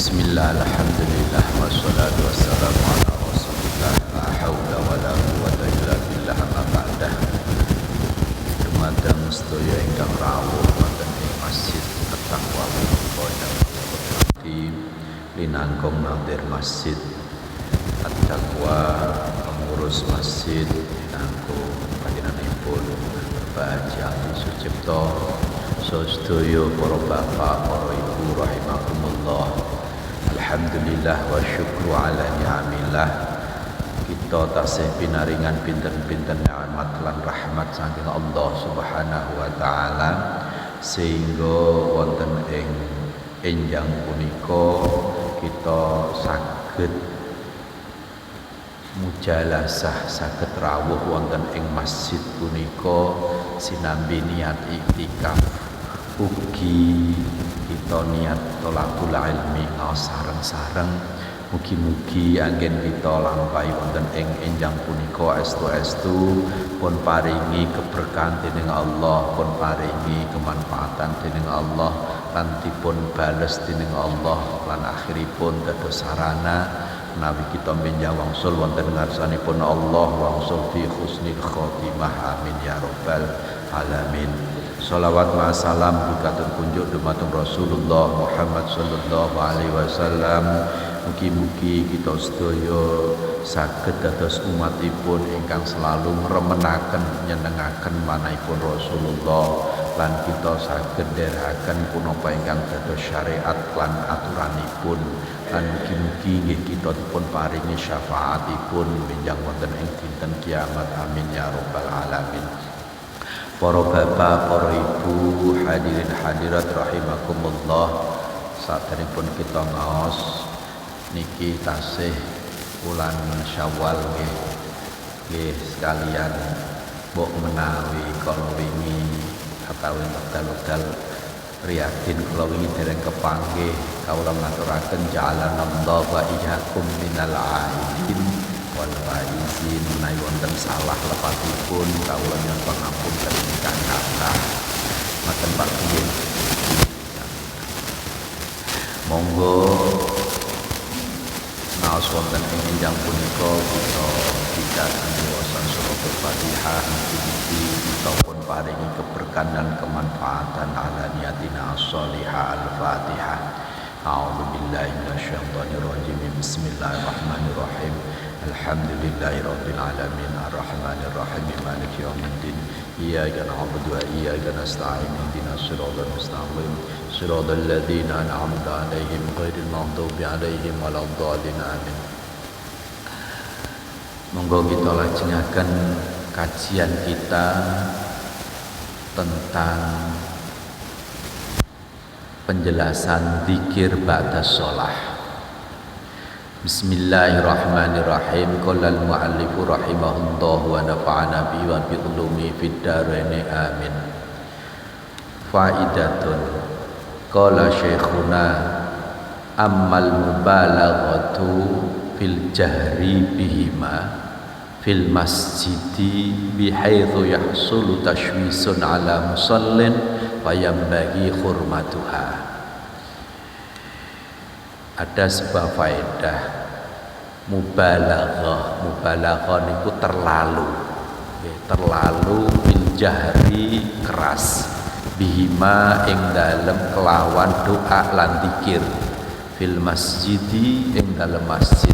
Bismillah, alhamdulillah, wassalatu wassalamu ala rasulillah. La hawla wa la quwwata illa billah ma ba'dah. Dumateng sedaya ingkang rawuh wonten ing Masjid At-Taqwa Menika Hakim linangkung nadir Masjid At-Taqwa, pengurus masjid linangkung panjenenganipun Bapak Haji Abdul Sucipto, sedaya para bapak, para ibu rahimakumullah. Alhamdulillah wa syukru ala ni'amillah. Kita tasih pinaringan pinten-pinten nikmat lan rahmat saking Allah Subhanahu wa taala sehingga wonten ing enjang punika kita saged mujalasah, saged rawuh wonten ing masjid punika sinambi niat iktikaf. Ugi kita niat tolakul ilmi ngaos sareng-sareng. Mugi-mugi anggen kita lampahi wonten ing enjang punika estu-estu pun paringi keberkahan dening Allah, pun paringi kemanfaatan dening Allah, lan dipun bales dening Allah, lan akhiripun dados sarana menawi kita benjang wangsul wonten ngarsanipun Allah, wangsul fi husnil khotimah, amin ya rabbal alamin. Sholawat wa salam bikatun kunjuk dumateng Rasulullah Muhammad sallallahu alaihi wasallam. Mugi-mugi kita sedaya saged dados umatipun ingkang selalu ngremenaken nyenengaken manahipun Rasulullah, lan kita saged ndherekaken punapa ingkang dados syariat lan aturanipun, lan mugi-mugi nggih kita dipun paringi syafaatipun benjang wonten ing dinten kiamat, amin ya rabbal alamin. Para bapak, para ibu, hadirin hadirat rahimakumullah. Saderengipun kita ngaos niki tasih wulan Syawal nggih sekalian mbok menawi kala wingi atawi wekdal-wekdal riyadin kula wingi dereng kepanggih kawula ngaturaken ja'alanallahu wa iyyakum minal aidin wal faizin. Menawi wonten salah lepatipun kawula nyuwun pangapunten ingkang kathah. Maten Pak Nggih. Monggo naos wonten ing enjang punika kita pikantuk waosan surah Al-Fatihah, mugi-mugi kita pun paringi keberkahan dan kemanfaatan ala niyatina as-shalihah. Al-Fatihah. A'udzu billahi minasyaitonir rajim. Bismillahirrahmanirrahim. Alhamdulillahirabbil alamin arrahmanir rahim maliki yaumiddin. Iyyaka na'budu wa iyyaka nasta'in. Ihdinas siratal mustaqim. Siratal ladzina an'amta 'alaihim ghairil maghdubi 'alaihim waladdallin. Amin. Monggo kita lajengaken kajian kita tentang penjelasan zikir ba'da shalah. Bismillahirrahmanirrahim. Qala al-mu'allifu rahimahullah wa nafa'ana bihi wa bi ulumi fid dharain amin. Faidatun. Qala syekhuna ammal mubalaghatu fil jahri bihima fil masjidi bihaitsu yahsulu tashwisun ala musallin fayambaghi hurmatuha. Ada sebuah faedah mubalaghah niku terlalu bil jahri keras bihima ing dalem kelawan doa lan zikir fil masjidi ing dalem masjid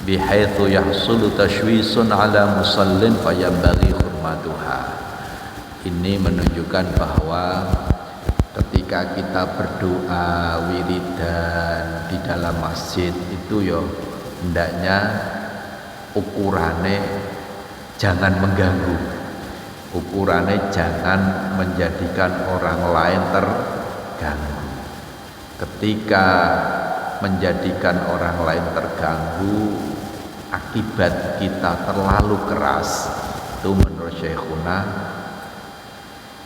bihaitsu yahsulu tashwisun ala musallin fayambaghi hurmatuha. Ini menunjukkan bahwa ketika kita berdoa wiridan di dalam masjid itu ya hendaknya ukurannya jangan mengganggu, ukurannya jangan menjadikan orang lain terganggu. Ketika menjadikan orang lain terganggu akibat kita terlalu keras, itu menurut Syekhuna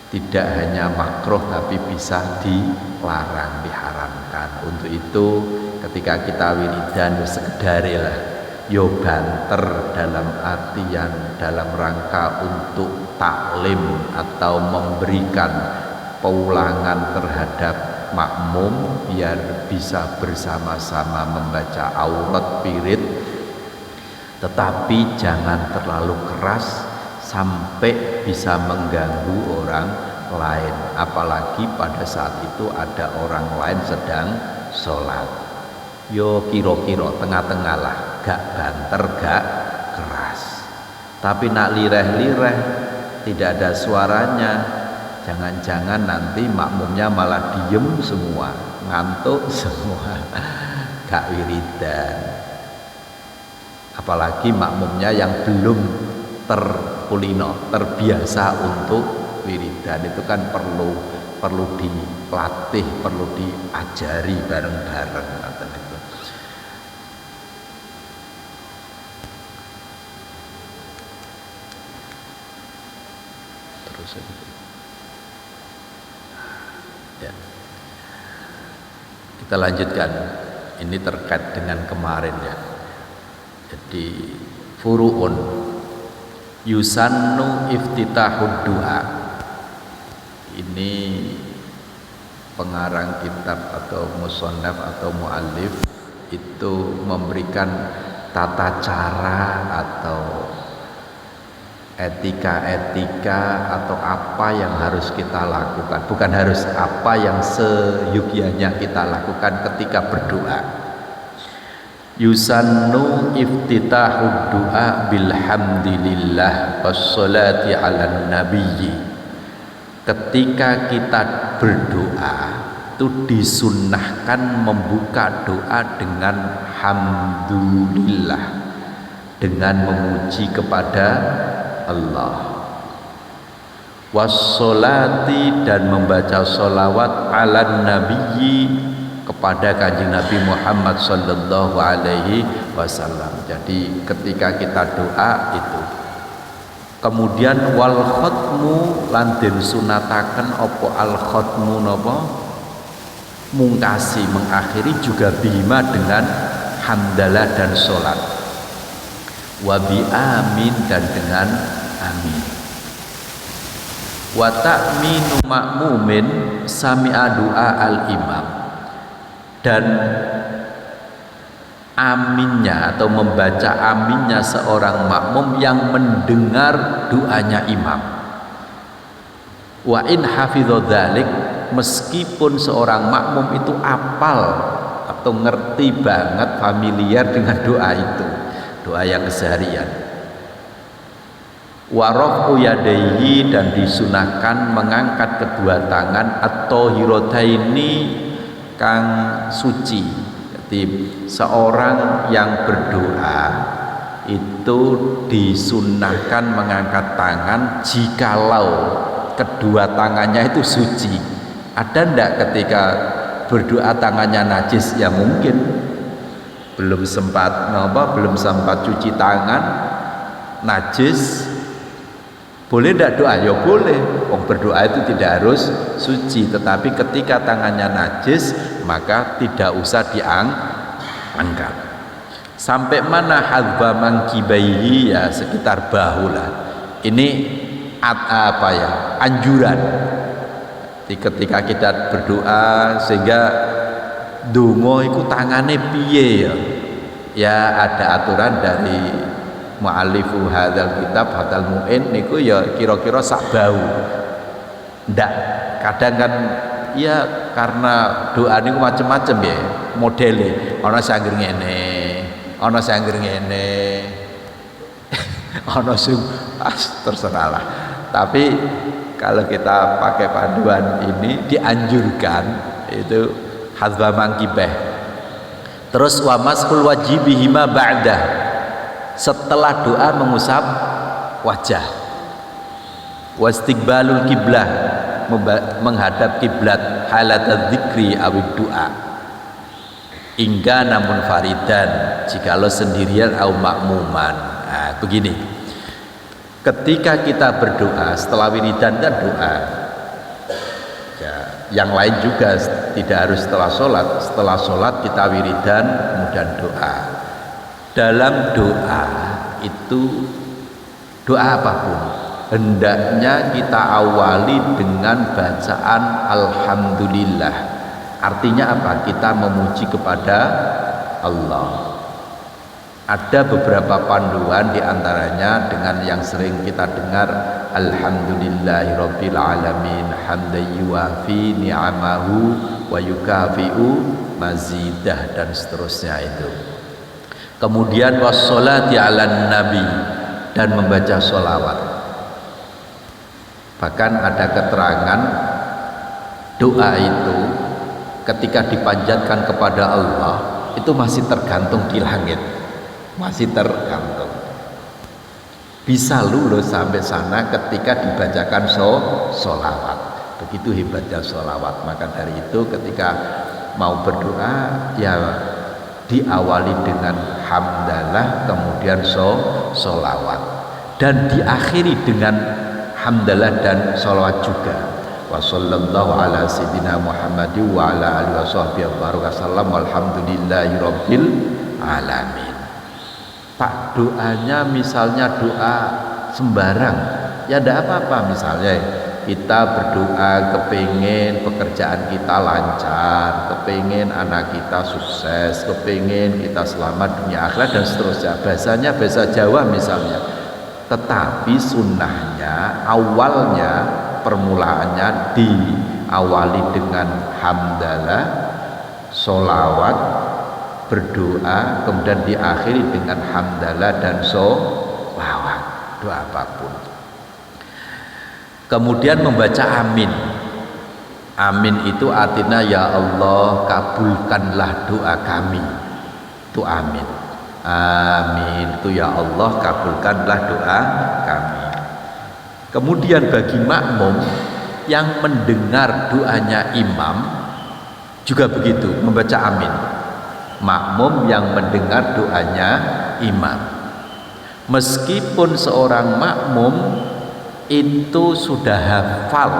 tidak hanya makruh tapi bisa dilarang, diharamkan. Untuk itu ketika kita wiridan sekedar lah yo banter dalam artian dalam rangka untuk taklim atau memberikan paulangan terhadap makmum biar bisa bersama-sama membaca aurat wirid, tetapi jangan terlalu keras sampai bisa mengganggu orang lain, apalagi pada saat itu ada orang lain sedang sholat. Yo kira-kira tengah-tengah lah, gak banter gak keras, tapi nak lireh-lireh tidak ada suaranya, jangan-jangan nanti makmumnya malah diem semua, ngantuk semua, gak wiridan. Apalagi makmumnya yang belum terbiasa untuk wiridan, itu kan perlu dilatih, perlu diajari bareng-bareng. Terus ya, kita lanjutkan. Ini terkait dengan kemarin ya. Jadi furu'un yusannu iftitahud du'a. Ini pengarang kitab atau musannaf atau muallif itu memberikan tata cara atau etika-etika atau apa yang harus kita lakukan, bukan harus, apa yang seyogyanya kita lakukan ketika berdoa. Yusannu iftitahud du'a bilhamdilillah wassalati ala nabiyyi. Ketika kita berdoa itu disunnahkan membuka doa dengan hamdulillah, dengan memuji kepada Allah, wassolati, dan membaca sholawat ala nabiyyi, kepada kanjeng Nabi Muhammad sallallahu alaihi wasallam. Jadi ketika kita doa itu, kemudian wal khatmu, lan den sunataken apa al khatmu napa, mungkasi, mengakhiri juga bima dengan hamdalah dan sholat, wa bi amin, dan dengan amin, wa ta'minu ma'mumin sami'a du'a al imam, dan aminnya atau membaca aminnya seorang makmum yang mendengar doanya imam. Wa in hafidho dzalik, meskipun seorang makmum itu apal atau ngerti banget, familiar dengan doa itu, doa yang keseharian. Wa raf'u yadayhi, dan disunahkan mengangkat kedua tangan atau hirodaini kang suci. Jadi seorang yang berdoa itu disunahkan mengangkat tangan jikalau kedua tangannya itu suci. Ada ndak ketika berdoa tangannya najis? Ya mungkin belum sempat cuci tangan, najis, boleh ndak doa? Ya boleh. Berdoa itu tidak harus suci, tetapi ketika tangannya najis maka tidak usah diangkat. Sampai mana hadba mangkibaihi, ya sekitar bahu lah. Ini anjuran. Jadi ketika kita berdoa, sehingga donga iku tangane piye ya? Ya ada aturan dari mu'allifu hadzal kitab Fathul Mu'in niku ya kira-kira sak bau. Ndak, kadang kan ya karena doa niku macam-macam ya modele, ana sing anggere ngene, ana sing anggere ngene, ana sing terserah lah. Tapi kalau kita pakai panduan ini dianjurkan itu hadzba mangkibah. Terus wa maskul wajibihima ba'da, setelah doa mengusap wajah, wastiqbalul kiblah, menghadap kiblat, halat dzikri awid doa, hingga namun faridan, jikalau sendirian au makmuman. Nah, begini, ketika kita berdoa setelah wiridan kan doa ya, yang lain juga tidak harus setelah sholat kita wiridan kemudian doa. Dalam doa itu, doa apapun hendaknya kita awali dengan bacaan alhamdulillah, Artinya apa? Kita memuji kepada Allah. Ada beberapa panduan diantaranya dengan yang sering kita dengar, Alhamdulillahirabbil alamin hamdan yuwafi ni'amahu wa yukafi'u mazidah, dan seterusnya itu. Kemudian wassolati ala nabi, dan membaca sholawat. Bahkan ada keterangan doa itu ketika dipanjatkan kepada Allah itu masih tergantung di langit, masih tergantung. Bisa lulus sampai sana ketika dibacakan sholawat. Begitu hebatnya sholawat. Maka dari itu ketika mau berdoa ya diawali dengan hamdalah, kemudian sholawat, dan diakhiri dengan hamdalah dan sholawat juga. Wa sallallahu ala sayyidina Muhammadin wa ala alihi washabbihi wasallam walhamdulillahirabbil alamin. Pak, doanya misalnya doa sembarang, ya tidak apa-apa. Misalnya kita berdoa kepingin pekerjaan kita lancar, kepingin anak kita sukses, kepingin kita selamat dunia akhirat dan seterusnya. Bahasanya bahasa Jawa misalnya. Tetapi sunnahnya awalnya, permulaannya diawali dengan hamdalah, sholawat, berdoa, kemudian diakhiri dengan hamdalah dan sholawat, doa apapun. Kemudian membaca amin. Amin itu artinya ya Allah kabulkanlah doa kami. Itu amin. Amin itu ya Allah kabulkanlah doa kami. Kemudian bagi makmum yang mendengar doanya imam juga begitu, membaca amin. Makmum yang mendengar doanya imam, meskipun seorang makmum itu sudah hafal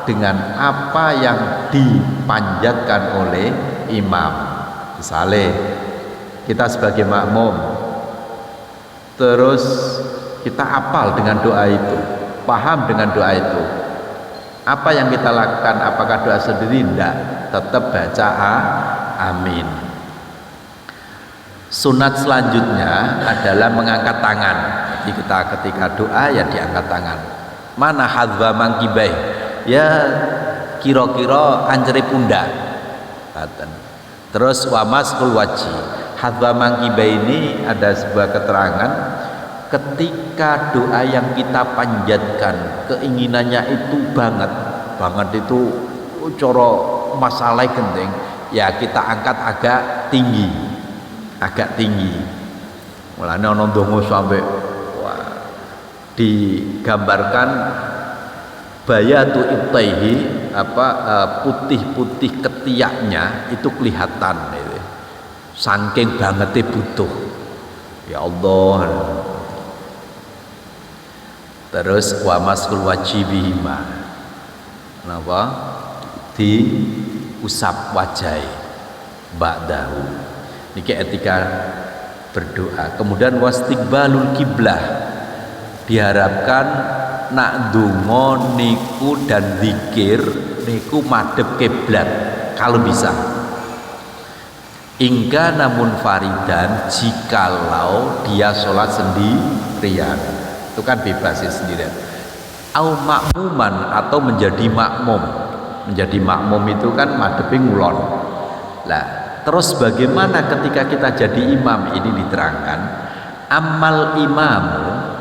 dengan apa yang dipanjatkan oleh imam. Misalnya kita sebagai makmum terus kita hafal dengan doa itu, paham dengan doa itu, apa yang kita lakukan? Apakah doa sendiri? Tidak, tetap baca amin. Sunat selanjutnya adalah mengangkat tangan. Jadi kita ketika doa ya diangkat tangan. Mana hadwa mangkibai, ya kira-kira anceri pundak. Terus wamaskul wajhi. Hadwa mangkibai ini ada sebuah keterangan ketika doa yang kita panjatkan keinginannya itu banget itu coro masalah genting, ya kita angkat agak tinggi. Mulane ana ndonga sampai digambarkan bayatu ibtaihi, putih-putih ketiaknya itu kelihatan gitu. Saking bangetnya butuh. Ya Allah. Terus wa maskul wajibihima. Napa? Diusap wajah ba'dahu. Niki etika berdoa. Kemudian wastiqbalul kiblah, diharapkan nak donga niku dan zikir niku madhep kiblat kalau bisa. Ingka namun faridan, jikalau dia sholat sendirian, itu kan bebas ya sendirian. Au makmuman, atau menjadi makmum. Menjadi makmum itu kan madhepe ngulon. Lah, terus bagaimana ketika kita jadi imam? Ini diterangkan. Amal imamu,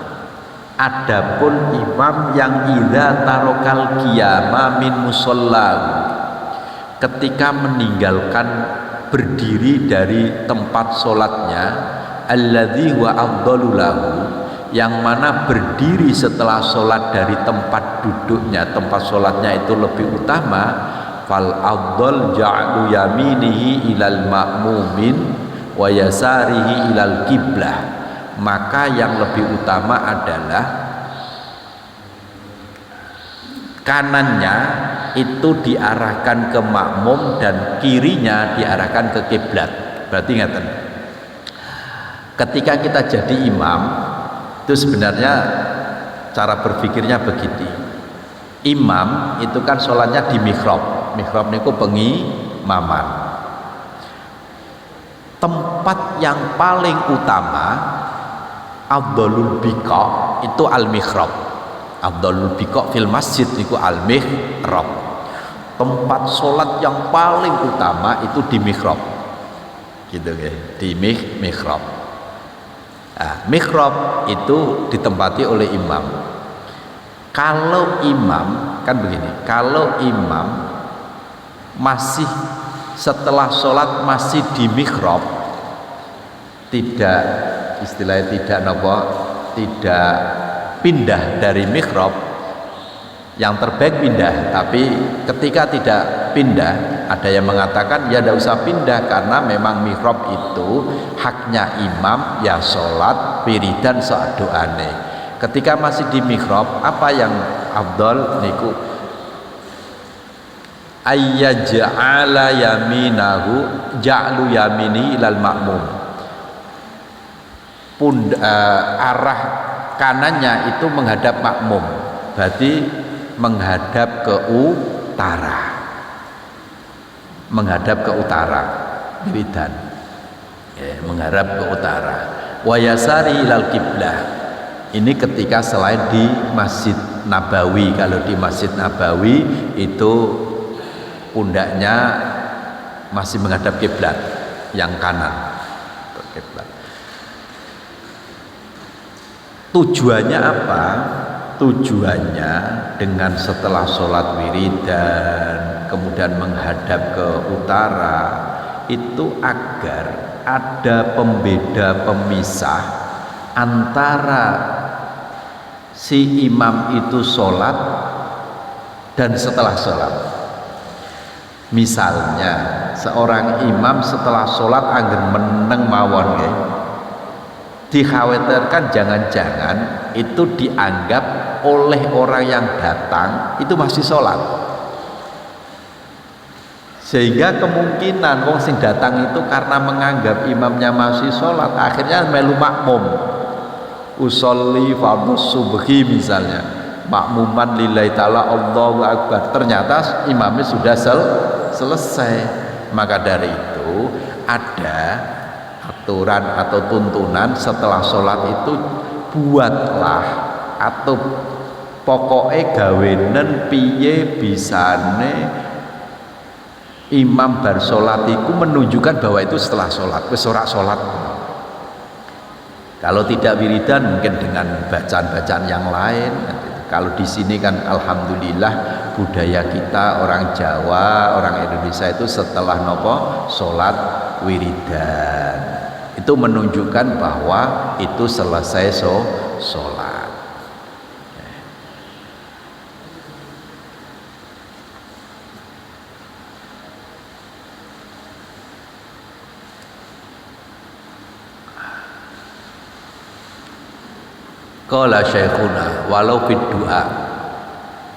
adapun imam yang idza tarokal qiyama min musallahu, ketika meninggalkan berdiri dari tempat sholatnya, alladzi wa afdalu lahu, yang mana berdiri setelah sholat dari tempat duduknya, tempat sholatnya itu lebih utama, fal afdal ja'lu yaminihi ilal ma'mumin wa yasarihi ilal qiblah, maka yang lebih utama adalah kanannya itu diarahkan ke makmum dan kirinya diarahkan ke kiblat. Berarti ngeten, ketika kita jadi imam itu sebenarnya cara berpikirnya begini. Imam itu kan sholatnya di mihrab. Mihrab niku imaman. Tempat yang paling utama afdhalul biqa itu al-mihrab. Afdhalul biqa fil masjid niku al-mihrab. Tempat sholat yang paling utama itu di mihrab. Gitu ya, di mihrab. Nah, mihrab itu ditempati oleh imam. Kalau imam kan begini, kalau imam masih setelah sholat masih di mihrab, tidak istilahnya tidak pindah dari mihrab, yang terbaik pindah. Tapi ketika tidak pindah, ada yang mengatakan ya tidak usah pindah karena memang mihrab itu haknya imam, ya sholat wiridan saat doane. Ketika masih di mihrab, apa yang afdal niku ayyaj'ala yaminahu ja'lu yamini ilal ma'mum. Arah kanannya itu menghadap makmum, berarti menghadap ke utara, menghadap ke utara wiridan ya, menghadap ke utara. Wa yasari ilal kiblah, ini ketika selain di Masjid Nabawi. Kalau di Masjid Nabawi itu pundaknya masih menghadap kiblat yang kanan, kiblat. Tujuannya apa? Tujuannya dengan setelah sholat wiridan kemudian menghadap ke utara itu agar ada pembeda pemisah antara si imam itu sholat dan setelah sholat. Misalnya seorang imam setelah sholat angger meneng mawon ya, dikhawatirkan jangan-jangan itu dianggap oleh orang yang datang itu masih sholat, sehingga kemungkinan wong sing datang itu karena menganggap imamnya masih sholat akhirnya melu makmum. Usolli fardhus subhi misalnya, makmuman lillahi ta'ala Allahu akbar, ternyata imamnya sudah selesai. Maka dari itu ada aturan atau tuntunan setelah sholat itu buatlah atau pokoknya gawenen piye bisane imam bar sholat itu menunjukkan bahwa itu setelah sholat, wis ora sholat. Kalau tidak wiridan mungkin dengan bacaan-bacaan yang lain. Kalau di sini kan alhamdulillah budaya kita orang Jawa, orang Indonesia itu setelah nopo sholat wiridan, itu menunjukkan bahwa itu selesai sholat. Qala syekhuna walau fid doa,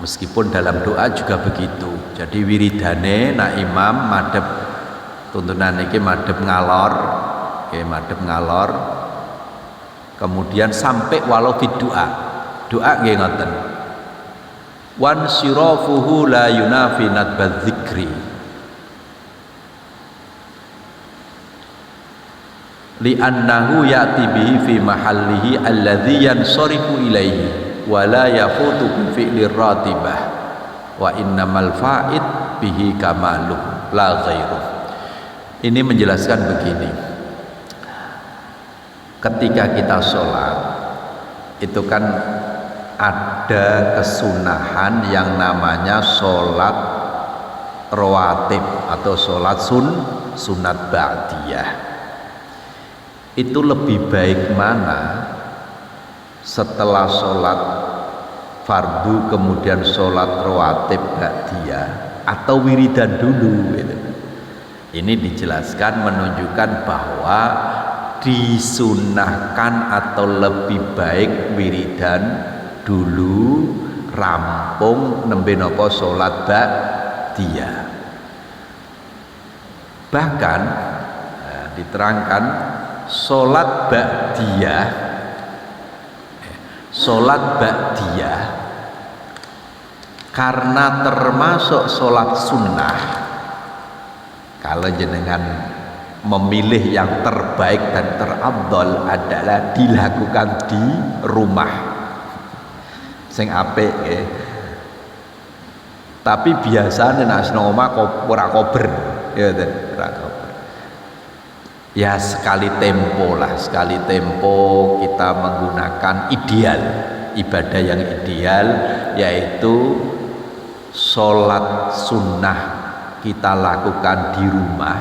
meskipun dalam doa juga begitu. Jadi wiridane nak imam madhep tuntunan iki madhep ngalor, madhep ngalor, kemudian sampai walau fid doa, doa nggih ngoten. Wan sirafuhu la yunafi nadbadz dzikri, li'annahu ya'ti bihi fi mahallihi alladhi yansarifu ilaihi wa la yafutu bi fi'lir ratibah wa innamal fa'id bihi kamaluh la ghairuh. Ini menjelaskan begini, ketika kita sholat itu kan ada kesunahan yang namanya sholat rawatib atau sholat sunat ba'diyah. Itu lebih baik mana setelah sholat fardu kemudian sholat rawatib ba'diyah atau wiridan dulu gitu. Ini dijelaskan menunjukkan bahwa disunahkan atau lebih baik wiridan dulu rampung nembe napa sholat ba'diyah. Bahkan diterangkan sholat ba'diyah karena termasuk sholat sunnah, Kalau jenengan memilih yang terbaik dan terafdol adalah dilakukan di rumah sing apik nggih. Tapi biasanya nek nang omah ora kober ya ora kober. Ya sekali tempo lah, sekali tempo kita menggunakan ideal, ibadah yang ideal yaitu sholat sunnah kita lakukan di rumah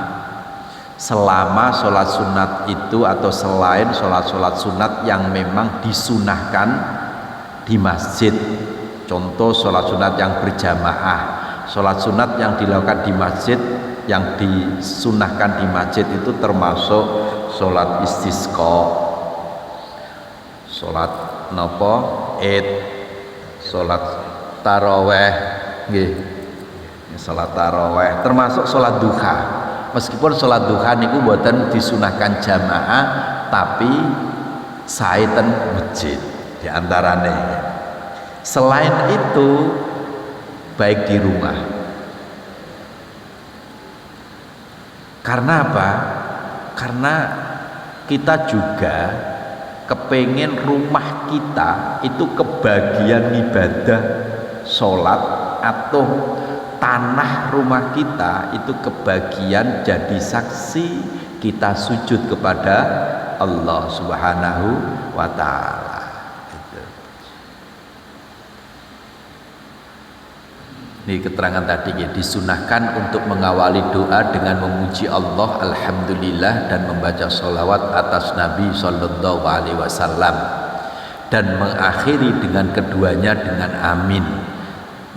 selama sholat sunat itu atau selain sholat sunat yang memang disunahkan di masjid. Contoh sholat sunat yang berjamaah, sholat sunat yang dilakukan di masjid, yang disunahkan di masjid itu termasuk sholat istisqa, sholat nopo id, sholat taraweh, sholat taraweh, termasuk sholat duha. Meskipun sholat duha niku mboten disunahkan jamaah, tapi saiten masjid diantarane. Selain itu baik di rumah. Karena apa? Karena kita juga kepengen rumah kita itu kebagian ibadah sholat atau tanah rumah kita itu kebagian jadi saksi kita sujud kepada Allah Subhanahu wa ta'ala. Ini keterangan tadi ya, disunahkan untuk mengawali doa dengan memuji Allah alhamdulillah dan membaca sholawat atas Nabi sallallahu alaihi wasallam dan mengakhiri dengan keduanya dengan amin.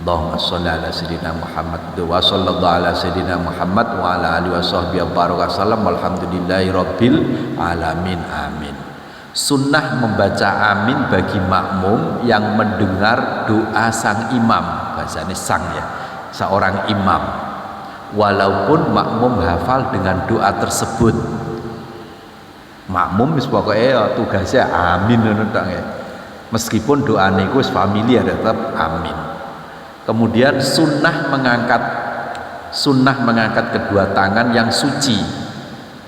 Allahumma sholli ala sayyidina Muhammad wa sallallahu ala sayyidina Muhammad wa ala alihi washabbihi wasallam walhamdulillahi rabbil alamin. Amin. Sunnah membaca amin bagi makmum yang mendengar doa sang imam, bahasanya sang ya, seorang imam, walaupun makmum hafal dengan doa tersebut. Makmum wis pokoknya tugasnya amin ngono tok ya. Meskipun doa niku wis familiar tetap amin. Kemudian sunnah mengangkat kedua tangan yang suci.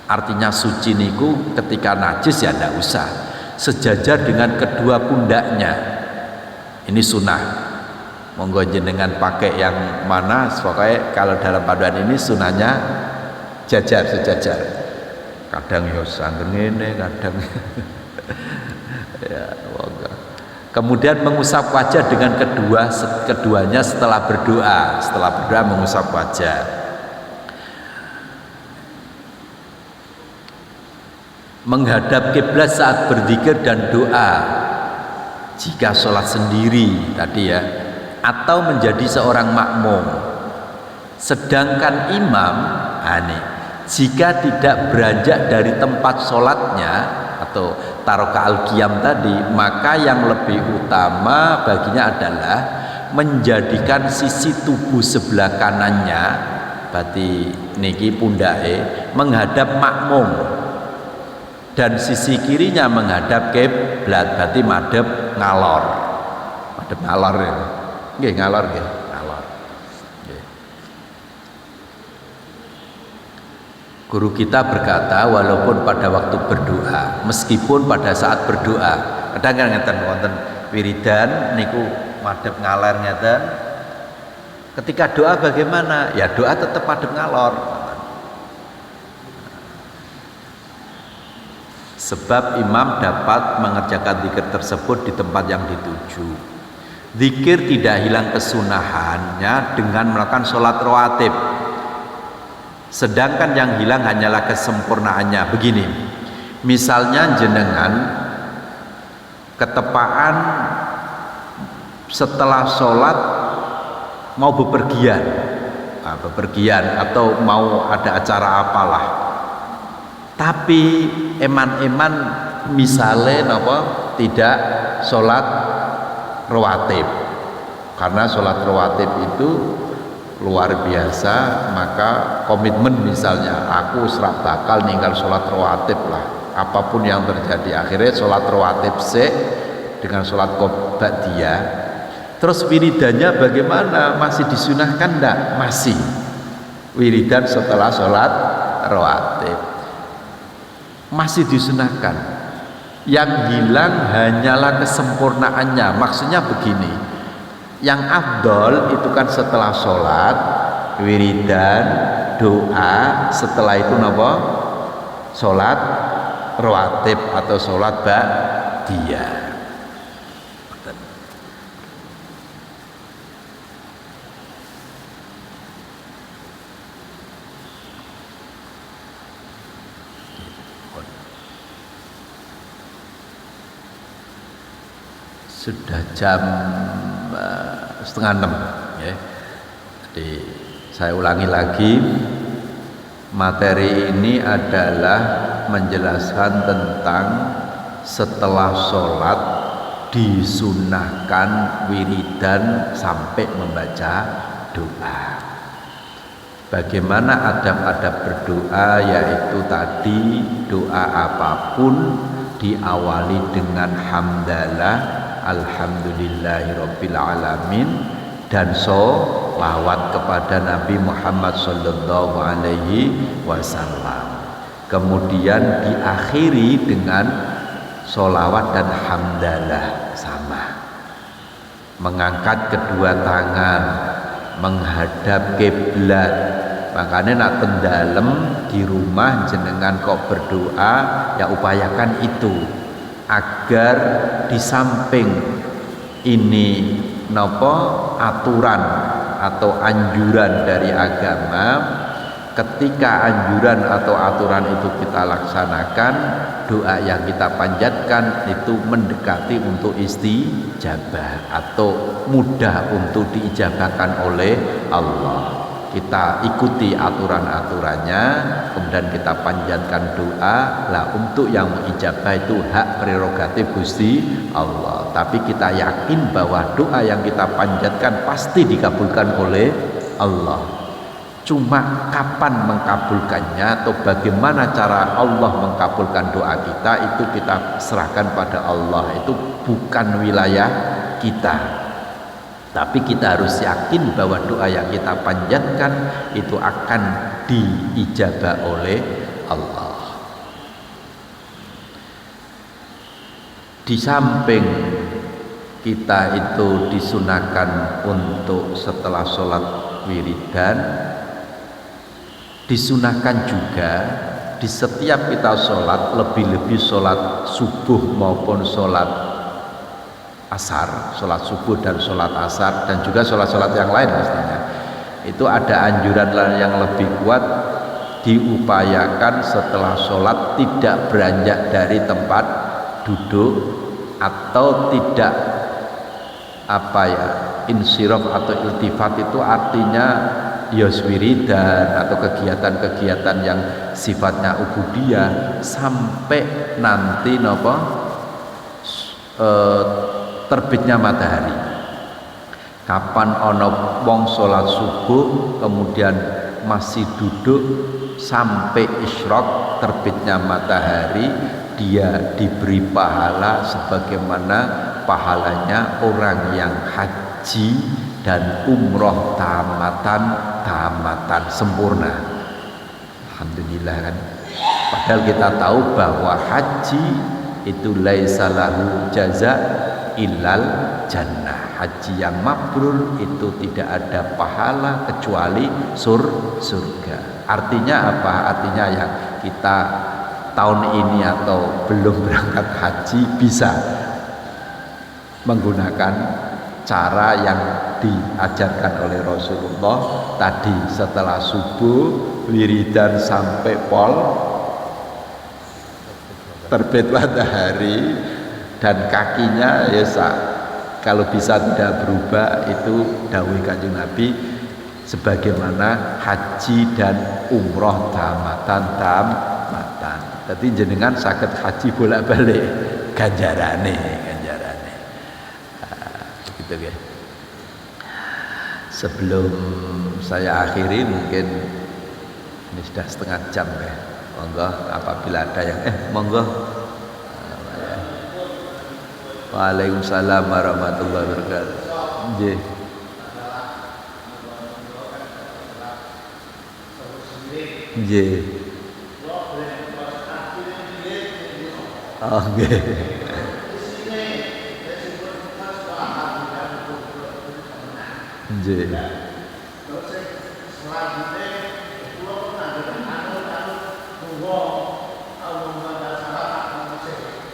Artinya suci niku ketika najis ya tidak usah, sejajar dengan kedua pundaknya. Ini sunnah. Monggo jenengan pakai yang mana, pokoknya kalau dalam paduan ini sunnahnya sejajar. Kadang ya sanggen ngene, kadang ya monggo. Kemudian mengusap wajah dengan keduanya setelah berdoa mengusap wajah. Menghadap kiblat saat berzikir dan doa jika sholat sendiri tadi ya, atau menjadi seorang makmum. Sedangkan imam jika tidak beranjak dari tempat sholatnya atau taroka al-qiyam tadi, maka yang lebih utama baginya adalah menjadikan sisi tubuh sebelah kanannya, berarti niki pundake, menghadap makmum dan sisi kirinya menghadap kiblat, berarti madhep ngalor ya. Nggih, ngalor nggih, ngalor. Nggih. Guru kita berkata, walaupun pada waktu berdoa, meskipun pada saat berdoa, kadang kan ngeten wonten wiridan niku madhep ngalor ngeten. Ketika doa bagaimana? Ya doa tetap madhep ngalor. Sebab imam dapat mengerjakan zikir tersebut di tempat yang dituju. Zikir tidak hilang kesunahannya dengan melakukan sholat rawatib. Sedangkan yang hilang hanyalah kesempurnaannya. Begini, misalnya jenengan ketepaan setelah sholat mau bepergian atau mau ada acara apalah, tapi eman-eman misalnya tidak sholat rawatib, karena sholat rawatib itu luar biasa, maka komitmen misalnya aku serap bakal ninggal sholat rawatib lah apapun yang terjadi, akhirnya sholat rawatib dengan sholat ba'diyah. Terus wiridannya bagaimana? Masih disunahkan enggak? Masih wiridan setelah sholat rawatib. Masih disunahkan. Yang hilang hanyalah kesempurnaannya. Maksudnya begini, yang afdol itu kan setelah sholat wiridan, doa, setelah itu napa? Sholat rawatib atau sholat ba'diyah. Sudah jam 5:30 ya. Jadi saya ulangi lagi, materi ini adalah menjelaskan tentang setelah sholat disunahkan wiridan sampai membaca doa. Bagaimana adab-adab berdoa, yaitu tadi doa apapun diawali dengan hamdalah, alhamdulillahirabbil alamin, dan sholawat kepada Nabi Muhammad sallallahu alaihi wasallam. Kemudian diakhiri dengan sholawat dan hamdalah sama. Mengangkat kedua tangan menghadap kiblat. Makanya nak tendalem di rumah jenengan kok berdoa, ya upayakan itu agar di samping ini aturan atau anjuran dari agama, ketika anjuran atau aturan itu kita laksanakan, doa yang kita panjatkan itu mendekati untuk istijabah atau mudah untuk diijabahkan oleh Allah. Kita ikuti aturan-aturannya, kemudian kita panjatkan doa. Lah untuk yang ijabah itu hak prerogatif Gusti Allah, tapi kita yakin bahwa doa yang kita panjatkan pasti dikabulkan oleh Allah. Cuma kapan mengkabulkannya atau bagaimana cara Allah mengkabulkan doa kita, itu kita serahkan pada Allah. Itu bukan wilayah kita. Tapi kita harus yakin bahwa doa yang kita panjatkan itu akan diijabah oleh Allah. Di samping kita itu disunahkan untuk setelah sholat wiridan, disunahkan juga di setiap kita sholat, lebih-lebih sholat subuh maupun sholat asar, sholat subuh dan sholat asar, dan juga sholat-sholat yang lain pastinya, itu ada anjuran yang lebih kuat, diupayakan setelah sholat tidak beranjak dari tempat duduk atau tidak insiraf atau iltifat. Itu artinya wiridan atau kegiatan-kegiatan yang sifatnya ubudiyah sampai nanti terbitnya matahari. Kapan ono wong sholat subuh kemudian masih duduk sampai isyraq terbitnya matahari, dia diberi pahala sebagaimana pahalanya orang yang haji dan umroh tamatan sempurna. Alhamdulillah kan. Padahal kita tahu bahwa haji itu laisa lahu jaza illal jannah. Haji yang mabrur itu tidak ada pahala kecuali surga. Artinya apa? Artinya yang kita tahun ini atau belum berangkat haji bisa menggunakan cara yang diajarkan oleh Rasulullah tadi. Setelah subuh wiridan sampai terbit matahari, dan kakinya kalau bisa tidak berubah, itu dawuh Kanjeng Nabi sebagaimana haji dan umroh tamatan. Jadi jenengan saged haji bolak-balik ganjarane. Begitu ya. Sebelum saya akhiri, mungkin ini sudah setengah jam ya. Monggo apabila ada yang monggo. Waalaikumsalam warahmatullahi wabarakatuh. Nggih. Nggih. Oh nggih. Nggih.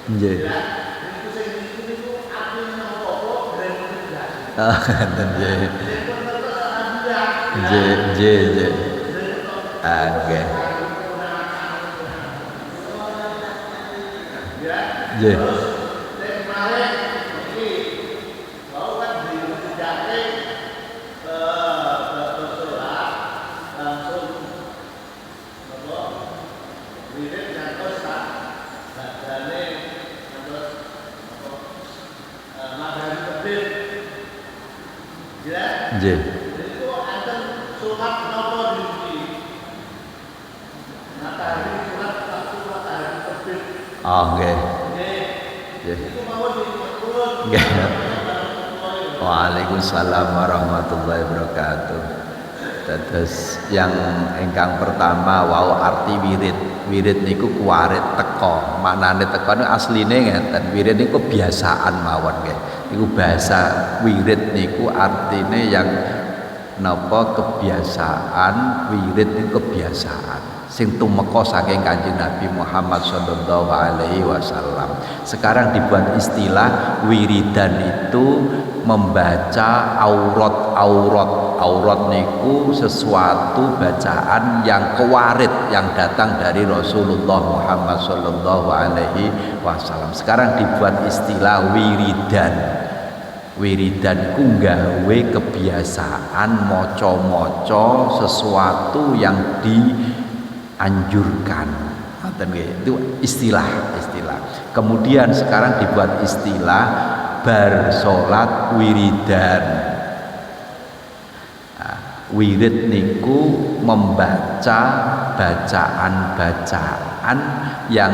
Nggih. Ah, ngoten nggih. Nggih, nggih, nggih. Ah, nggih. Nggih. Nggih. Oh nggih. Nggih. Nggih. Waalaikumsalam warahmatullahi wabarakatuh. Dados yang ingkang pertama wau arti wirid. Wirid niku kuwarit teka. Maknane teka niku asline ngeten. Wirid niku kebiasaan mawon nggih. Iku bahasa wirid niku artine yang napa kebiasaan, wirid niku kebiasaan sing tumeka saking Kanjeng Nabi Muhammad sallallahu alaihi wasallam. Sekarang dibuat istilah wiridan itu membaca aurat. Aurat niku sesuatu bacaan yang kewarit yang datang dari Rasulullah Muhammad sallallahu alaihi wasallam. Sekarang dibuat istilah wiridan. Wiridan ku nggawe kebiasaan maca-maca sesuatu yang dianjurkan. Itu istilah. Kemudian sekarang dibuat istilah bar salat wiridan. Wirid niku membaca bacaan-bacaan yang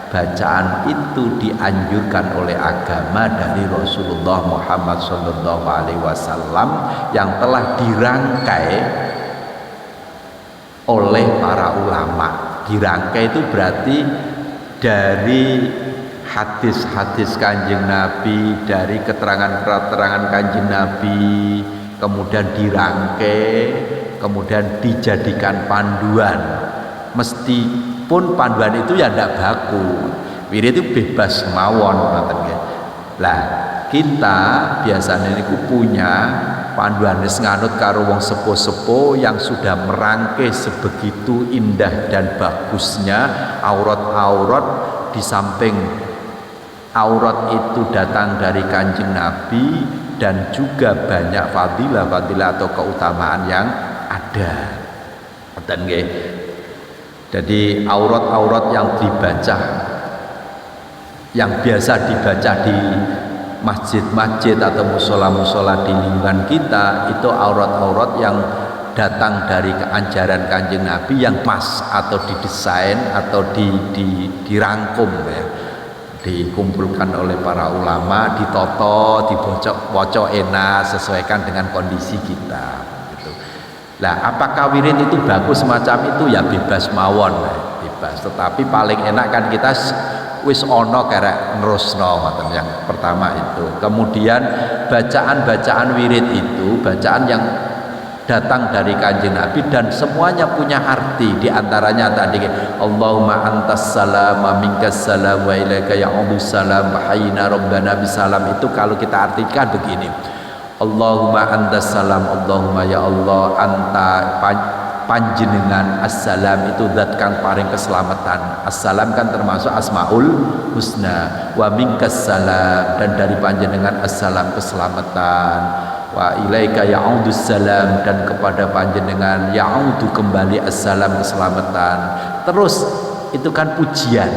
bacaan itu dianjurkan oleh agama dari Rasulullah Muhammad sallallahu alaihi wasallam yang telah dirangkai oleh para ulama. Dirangkai itu berarti dari hadis-hadis Kanjeng Nabi, dari keterangan-keterangan Kanjeng Nabi, kemudian dirangkai, kemudian dijadikan panduan. Meskipun panduan itu ya tidak baku, wirid itu bebas mawon, lah kita biasanya niku punya panduan nganut karo wong sepuh-sepuh yang sudah merangkai sebegitu indah dan bagusnya aurat-aurat. Di samping aurat itu datang dari Kanjeng Nabi dan juga banyak fadilah-fadilah atau keutamaan yang ada. Jadi aurat-aurat yang dibaca, yang biasa dibaca di masjid-masjid atau musola-musola di lingkungan kita, itu aurat-aurat yang datang dari keajaran Kanjeng Nabi yang pas atau didesain atau dirangkum ya, dikumpulkan oleh para ulama, ditoto, dibocok enak, sesuaikan dengan kondisi kita gitu. Lah apakah wirid itu bagus semacam itu? Ya bebas mawon, bebas, tetapi paling enak kan kita wis ono kerek nerusno, yang pertama itu. Kemudian bacaan-bacaan wirid itu bacaan yang datang dari Kanjeng Nabi dan semuanya punya arti. Di antaranya tadi Allahumma antas salam wa minkas salam wa ilaika ya'udus salam wa hayyina rabbana bisalam. Itu kalau kita artikan begini, Allahumma antas salam, Allahumma ya Allah anta panjenengan assalam, itu zat kang paring keselamatan. Assalam kan termasuk asmaul husna. Wa minkas salam, dan dari panjenengan assalam keselamatan. Wa ilaika ya'udus salam, dan kepada panjenengan ya'udu kembali assalam keselamatan. Terus itu kan pujian.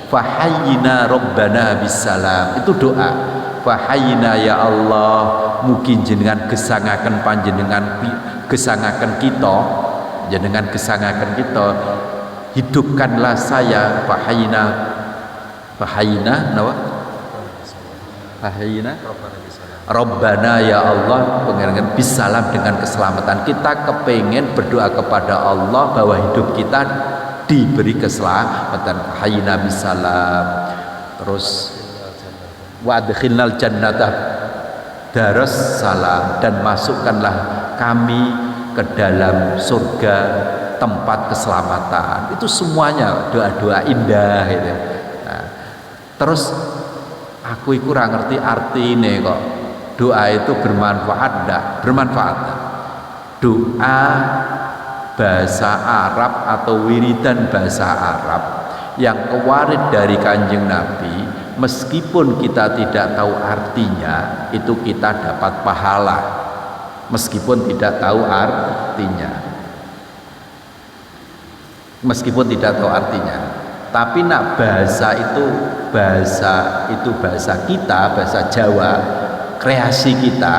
Fahayyina rabbana bisalam, itu doa. Fahayyina ya Allah, mungkin jenengan gesangaken panjenengan, gesangaken kita, jenengan gesangaken kita, hidupkanlah saya. Fahayyina nawa Fahayina Rabbana ya Allah, pengirangan bisalam dengan keselamatan. Kita kepengen berdoa kepada Allah bahwa hidup kita diberi keselamatan. Fahayina bisalam. Terus wa adkhilnal jannata daras salam, dan masukkanlah kami ke dalam surga tempat keselamatan. Itu semuanya doa-doa indah gitu. Nah, terus aku kurang ngerti artinya kok. Doa itu bermanfaat enggak? Bermanfaat. Doa bahasa Arab atau wiridan bahasa Arab yang kewarid dari Kanjeng Nabi, meskipun kita tidak tahu artinya, itu kita dapat pahala. Meskipun tidak tahu artinya. Meskipun tidak tahu artinya. Tapi nak bahasa bahasa kita, bahasa Jawa, kreasi kita,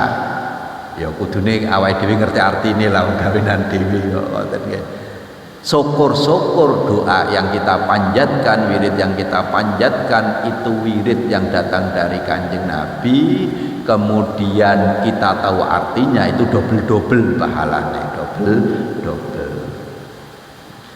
ya kudune awake dhewe ngerti artine lah, gawenan dhewe kok ngoten nggih. Syukur-syukur doa yang kita panjatkan, wirid yang kita panjatkan itu wirid yang datang dari Kanjeng Nabi, kemudian kita tahu artinya, itu double pahalanya, double.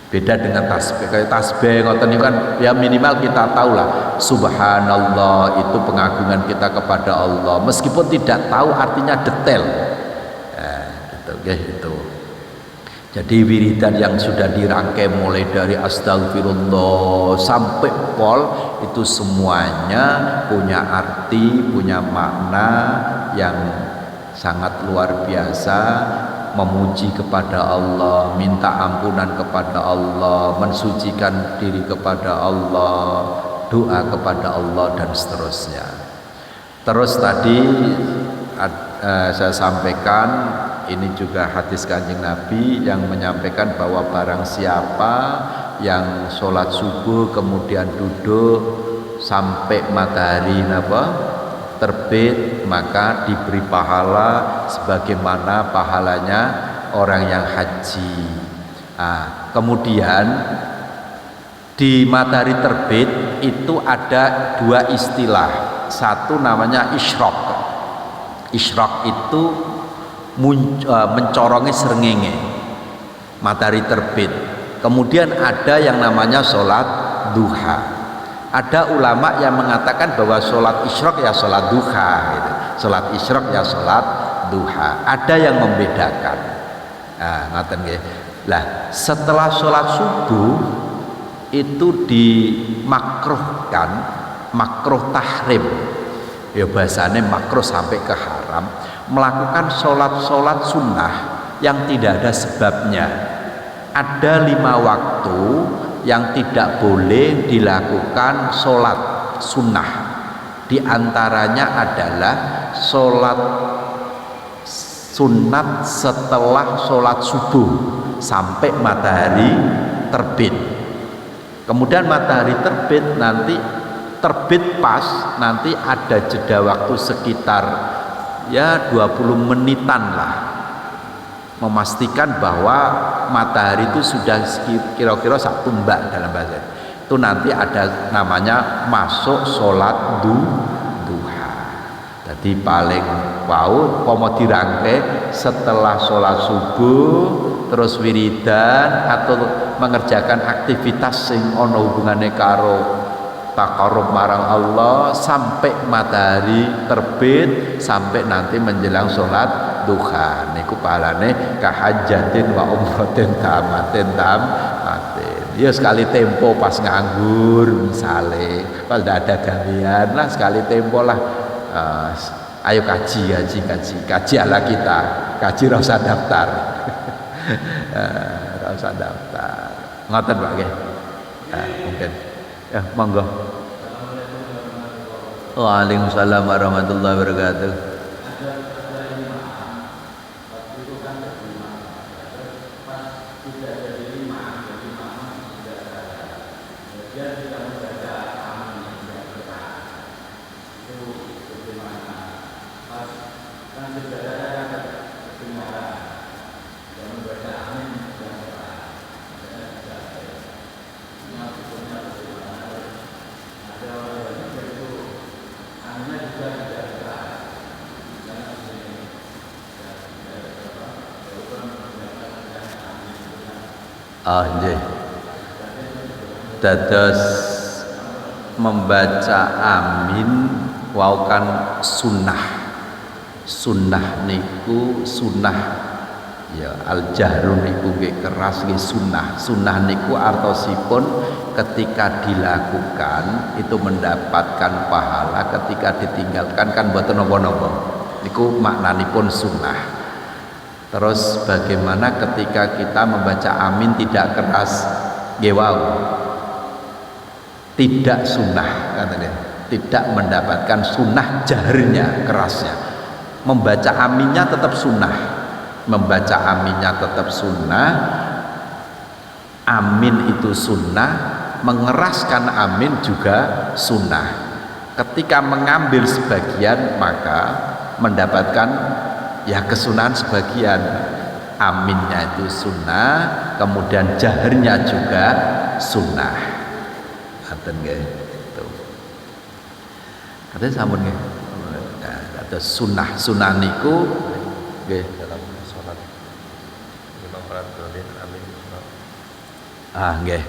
Beda dengan tasbih. Kayak tasbih ngoten niku kan ya minimal kita tahu lah subhanallah, itu pengagungan kita kepada Allah meskipun tidak tahu artinya detail. Gitu nggih itu. Jadi wiridan yang sudah dirangkai mulai dari astagfirullah sampai pol, itu semuanya punya arti, punya makna yang sangat luar biasa. Memuji kepada Allah, minta ampunan kepada Allah, mensucikan diri kepada Allah, doa kepada Allah, dan seterusnya. Terus tadi saya sampaikan, ini juga hadis Kanjeng Nabi yang menyampaikan bahwa barang siapa yang sholat subuh kemudian duduk sampai matahari terbit, maka diberi pahala sebagaimana pahalanya orang yang haji. Kemudian di matahari terbit itu ada dua istilah. Satu namanya isyraq. Isyraq itu mencorongi srengenge, matahari terbit. Kemudian ada yang namanya sholat duha. Ada ulama yang mengatakan bahwa sholat isyraq ya sholat duha gitu. Sholat isyraq ya sholat duha. Ada yang membedakan. Ngaten nggih. Lah setelah sholat subuh itu dimakruhkan, makruh tahrim. Ya bahasanya makruh sampai ke haram, melakukan sholat sunnah yang tidak ada sebabnya. Ada 5 waktu yang tidak boleh dilakukan sholat sunnah. Di antaranya adalah sholat sunat setelah sholat subuh sampai matahari terbit. Kemudian matahari terbit nanti terbit pas, nanti ada jeda waktu sekitar ya 20 menitan lah, memastikan bahwa matahari itu sudah kira-kira sak tumbak dalam bahasa itu, nanti ada namanya masuk sholat duha. Jadi paling wow pomo dirangkai setelah sholat subuh terus wiridan atau mengerjakan aktivitas sing ono hubungannya karo taqarrub marang Allah sampai matahari terbit sampai nanti menjelang sholat duha. Niku pahalane kahajatin wa umratin tamatin. Ya sekali tempo pas nganggur misale, pas tidak ada gawean lah sekali tempo lah. Ayo kaji ala kita, kaji rasa daftar. Rasa daftar. Ngoten Pak nggih. Mungkin. Ya, monggo. Waalaikumsalam warahmatullahi wabarakatuh. Juga Nggih. Dados membaca amin wau kan sunnah. Sunnah niku sunnah ya al jahru niku nggih keras nggih sunnah. Sunnah niku artosipun ketika dilakukan itu mendapatkan pahala, ketika ditinggalkan kan mboten napa-napa. Niku maknanipun sunnah. Terus bagaimana ketika kita membaca amin tidak keras nggih wau. Tidak sunnah katanya. Tidak mendapatkan sunnah jahrnya kerasnya. Membaca aminnya tetap sunnah, membaca aminnya tetap sunnah, amin itu sunnah, mengeraskan amin juga sunnah. Ketika mengambil sebagian maka mendapatkan ya kesunahan sebagian. Aminnya itu sunnah, kemudian jaharnya juga sunnah. Ngaten nggih. Katanya sampun nggih. Ada sunnah niku nggih dalam salat Imam Radolin amin nggih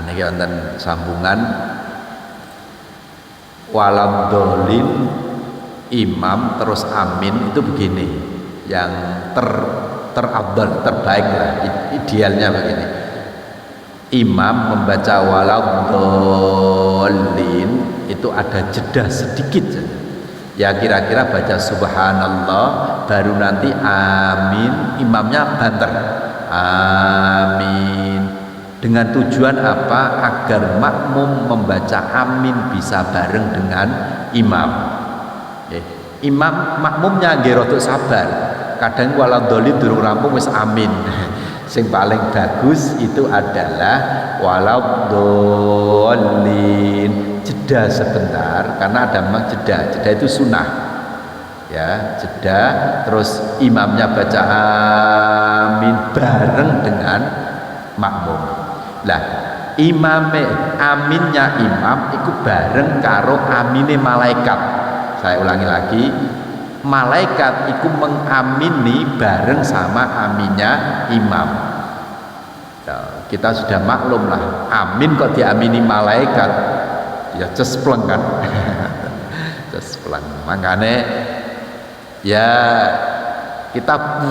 niki wonten sambungan waladolin imam terus amin itu begini yang terabdal terbaik lah idealnya begini imam membaca waladolin itu ada jeda sedikit saja ya kira-kira baca subhanallah baru nanti amin imamnya banter amin dengan tujuan apa agar makmum membaca amin bisa bareng dengan imam imam makmumnya nggih rada sabar kadang waladhdallin durung rampung wis amin sing paling bagus itu adalah waladhdallin jeda sebentar karena ada memang jeda itu sunnah ya jeda terus imamnya baca amin bareng dengan makmum lah aminnya imam itu bareng karo amine malaikat saya ulangi lagi malaikat itu mengamini bareng sama aminnya imam ya, kita sudah maklum lah amin kok diamini malaikat ya cespleng kan cespleng makanya ya kita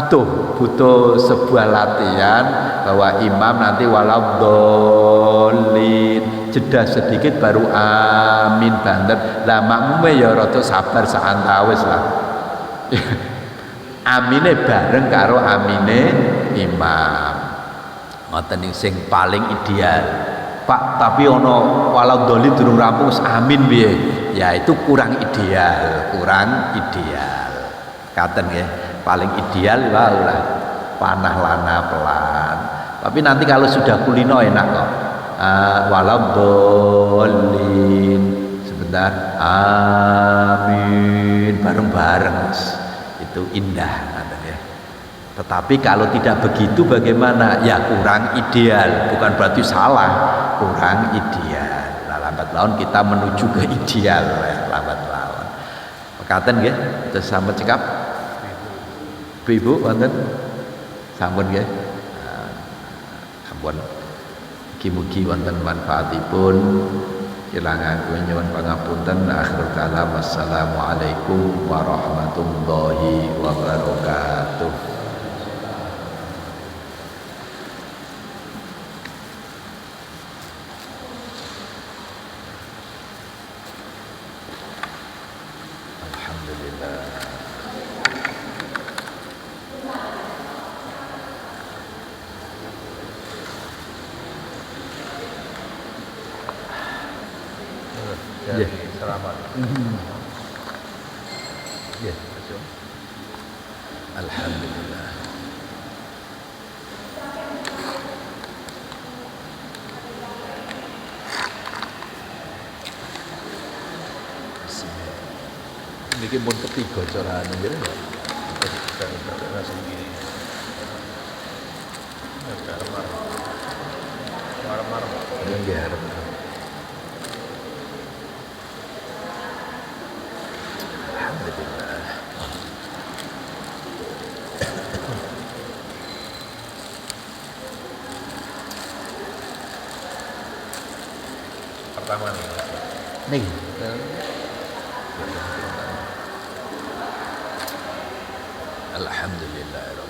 butuh sebuah latihan bahwa imam nanti waladhdallin jeda sedikit baru amin banter lah makmume ya rada sabar saantawis lah amine bareng karo amine imam ngoten sing paling ideal Pak tapi ono waladhdallin durung rampung amin piye ya itu kurang ideal katen nggih paling ideal lah panah lana pelan tapi nanti kalau sudah kulino enak kok waladhdallin sebentar amin bareng-bareng itu indah katen ya tetapi kalau tidak begitu bagaimana ya kurang ideal bukan berarti salah kurang ideal nah, lambat laun kita menuju ke ideal ya, lambat laun mekaten nggih terus sampun cekap ibu wonten sampun nggih ampun mugi-mugi wonten manfaatipun ilangaken nyuwun pangapunten akhir kalam wassalamualaikum warahmatullahi wabarakatuh. Ya, selamat. Ya, alhamdulillah. Niki pun ketiga cara nggih ya. Langsung gini. Marah-marah. Nggih arep. Alhamdulillah. pertama nih Mas. Nih. Alhamdulillah.